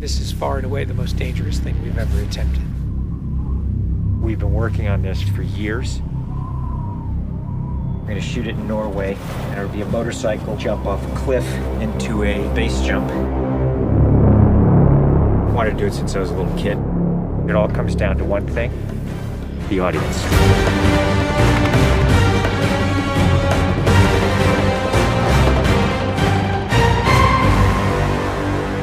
This is far and away the most dangerous thing we've ever attempted. We've been working on this for years. We're gonna shoot it in Norway, and it'll be a motorcycle jump off a cliff into a base jump. I wanted to do it since I was a little kid. It all comes down to one thing: the audience.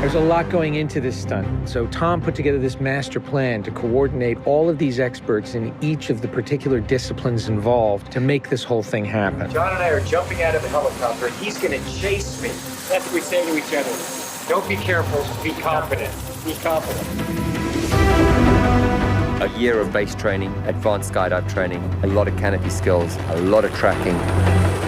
There's a lot going into this stunt. So Tom put together this master plan to coordinate all of these experts in each of the particular disciplines involved to make this whole thing happen. John and I are jumping out of the helicopter, and he's gonna chase me. That's what we say to each other. Don't be careful, be confident. Be confident. A year of base training, advanced skydive training, a lot of canopy skills, a lot of tracking.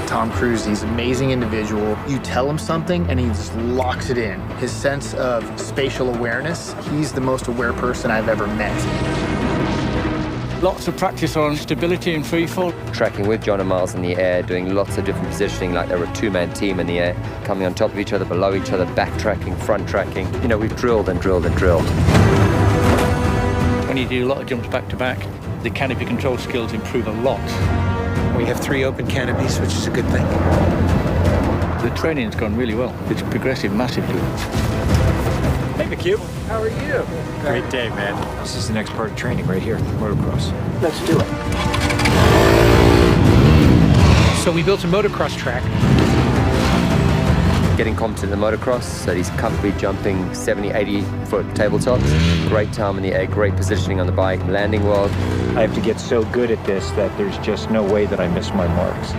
Tom Cruise, he's an amazing individual. You tell him something and he just locks it in. His sense of spatial awareness, he's the most aware person I've ever met. Lots of practice on stability and freefall. Tracking with John and Miles in the air, doing lots of different positioning like they're a two-man team in the air, coming on top of each other, below each other, backtracking, front tracking. You know, we've drilled and drilled and drilled. When you do a lot of jumps back to back, the canopy control skills improve a lot. We have 3 open canopies, which is a good thing. The training's gone really well. It's progressive massively. Hey, McHugh. How are you? Great day, man. This is the next part of training right here, motocross. Let's do it. So we built a motocross track. Getting competent in the motocross, so he's comfortably jumping 70, 80-foot tabletops. Great time in the air, great positioning on the bike, landing well. I have to get so good at this that there's just no way that I miss my marks.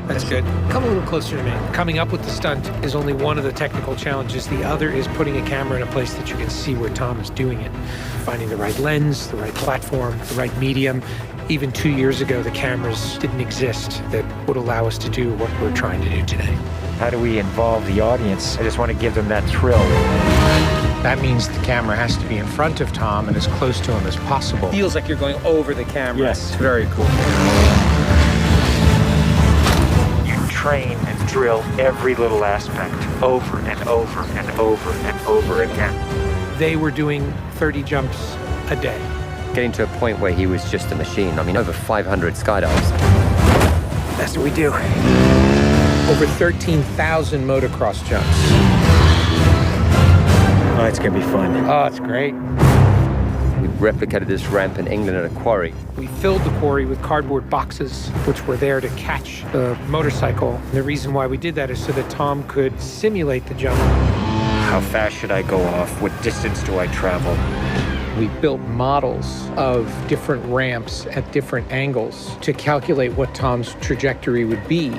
That's good. Come a little closer to me. Coming up with the stunt is only one of the technical challenges. The other is putting a camera in a place that you can see where Tom is doing it. Finding the right lens, the right platform, the right medium. Even 2 years ago, the cameras didn't exist that would allow us to do what we're trying to do today. How do we involve the audience? I just want to give them that thrill. That means the camera has to be in front of Tom and as close to him as possible. Feels like you're going over the camera. Yes. It's very cool. You train and drill every little aspect over and over and over and over again. They were doing 30 jumps a day. Getting to a point where he was just a machine. I mean, over 500 skydives. That's what we do. Over 13,000 motocross jumps. Oh, it's gonna be fun. Oh, it's great. We replicated this ramp in England at a quarry. We filled the quarry with cardboard boxes, which were there to catch the motorcycle. And the reason why we did that is so that Tom could simulate the jump. How fast should I go off? What distance do I travel? We built models of different ramps at different angles to calculate what Tom's trajectory would be.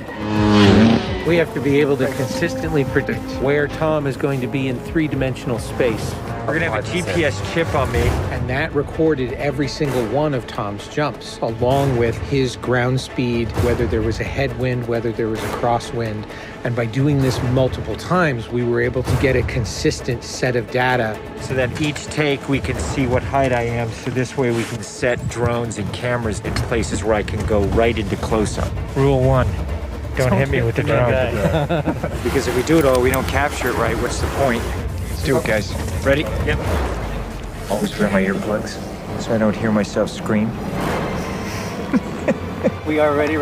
We have to be able to consistently predict where Tom is going to be in 3-dimensional space. We're gonna have a GPS chip on me. And that recorded every single one of Tom's jumps, along with his ground speed, whether there was a headwind, whether there was a crosswind. And by doing this multiple times, we were able to get a consistent set of data. So that each take we can see what height I am, so this way we can set drones and cameras in places where I can go right into close-up. Rule 1, don't hit me with the drone. Because if we do it all, we don't capture it right, what's the point? Let's do it, guys. Ready? Yep. Always wear my earplugs so I don't hear myself scream. We are ready.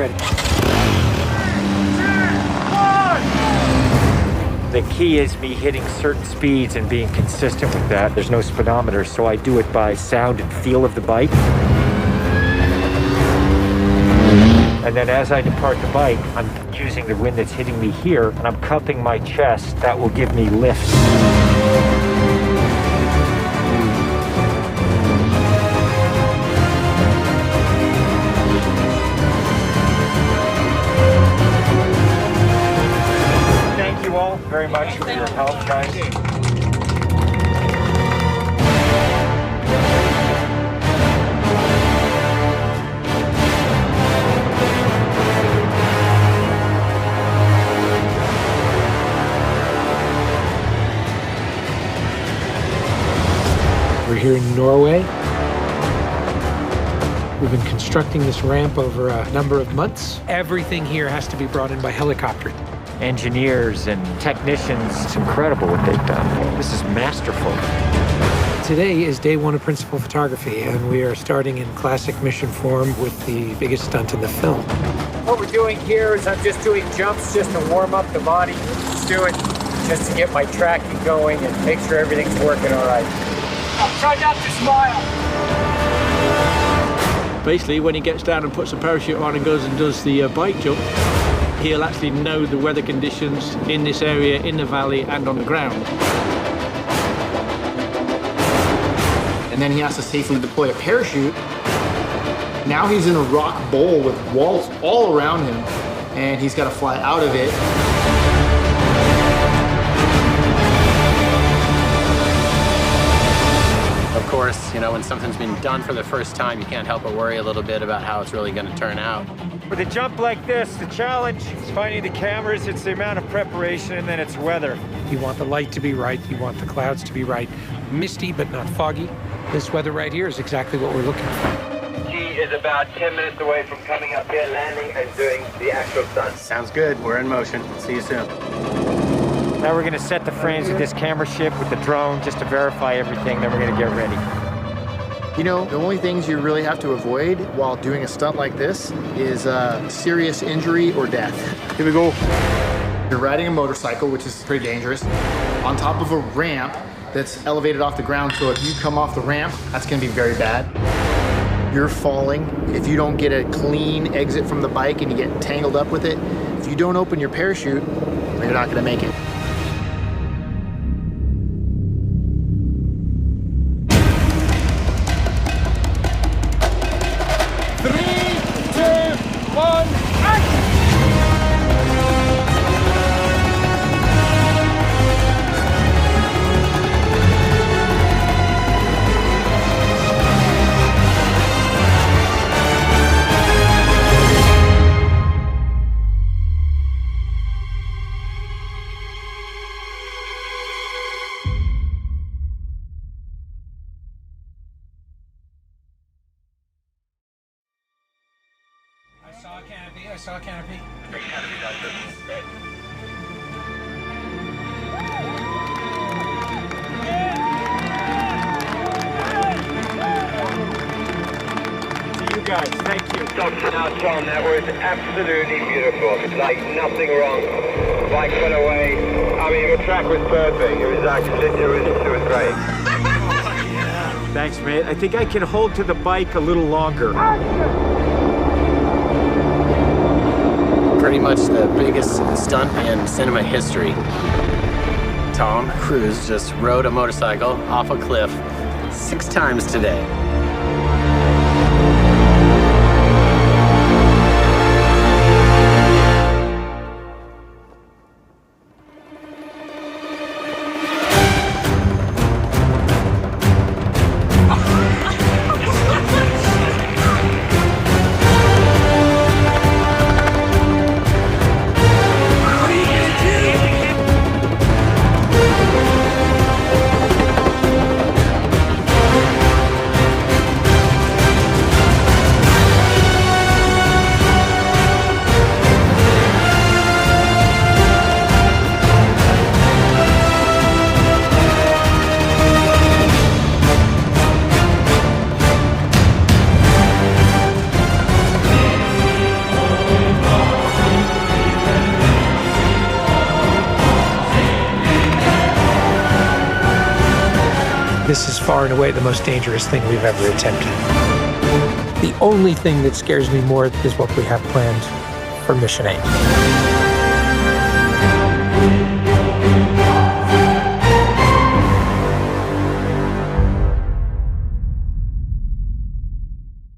The key is me hitting certain speeds and being consistent with that. There's no speedometer, so I do it by sound and feel of the bike. And then as I depart the bike, I'm using the wind that's hitting me here, and I'm cupping my chest. That will give me lift. Thank you all very much for your help, guys. We're here in Norway. We've been constructing this ramp over a number of months. Everything here has to be brought in by helicopter. engineers and technicians. It's incredible what they've done. This is masterful. Today is day one of principal photography, and we are starting in classic mission form with the biggest stunt in the film. What we're doing here is I'm just doing jumps just to warm up the body. Just do it just to get my tracking going and make sure everything's working all right. I'll try not to smile. Basically, when he gets down and puts a parachute on and goes and does the bike jump, he'll actually know the weather conditions in this area, in the valley, and on the ground. And then he has to safely deploy a parachute. Now he's in a rock bowl with walls all around him, and he's got to fly out of it. Of course, you know, when something's been done for the first time, you can't help but worry a little bit about how it's really going to turn out. With a jump like this, the challenge is finding the cameras, it's the amount of preparation, and then it's weather. You want the light to be right, you want the clouds to be right. Misty, but not foggy. This weather right here is exactly what we're looking for. He is about 10 minutes away from coming up here, landing, and doing the actual stunt. Sounds good. We're in motion. See you soon. Now we're going to set the frames with this camera ship with the drone just to verify everything, then we're going to get ready. You know, the only things you really have to avoid while doing a stunt like this is serious injury or death. Here we go. You're riding a motorcycle, which is pretty dangerous, on top of a ramp that's elevated off the ground, so if you come off the ramp, that's gonna be very bad. You're falling. If you don't get a clean exit from the bike and you get tangled up with it, if you don't open your parachute, you're not gonna make it. I saw a canopy. To you guys, thank you. Dr. Now, Tom, that was absolutely beautiful. Like nothing wrong. Bike went away. I mean, the track was perfect. It was actually, it was great. Thanks, mate. I think I can hold to the bike a little longer. Pretty much the biggest stunt in cinema history. Tom Cruise just rode a motorcycle off a cliff 6 times today. This is far and away the most dangerous thing we've ever attempted. The only thing that scares me more is what we have planned for Mission 8.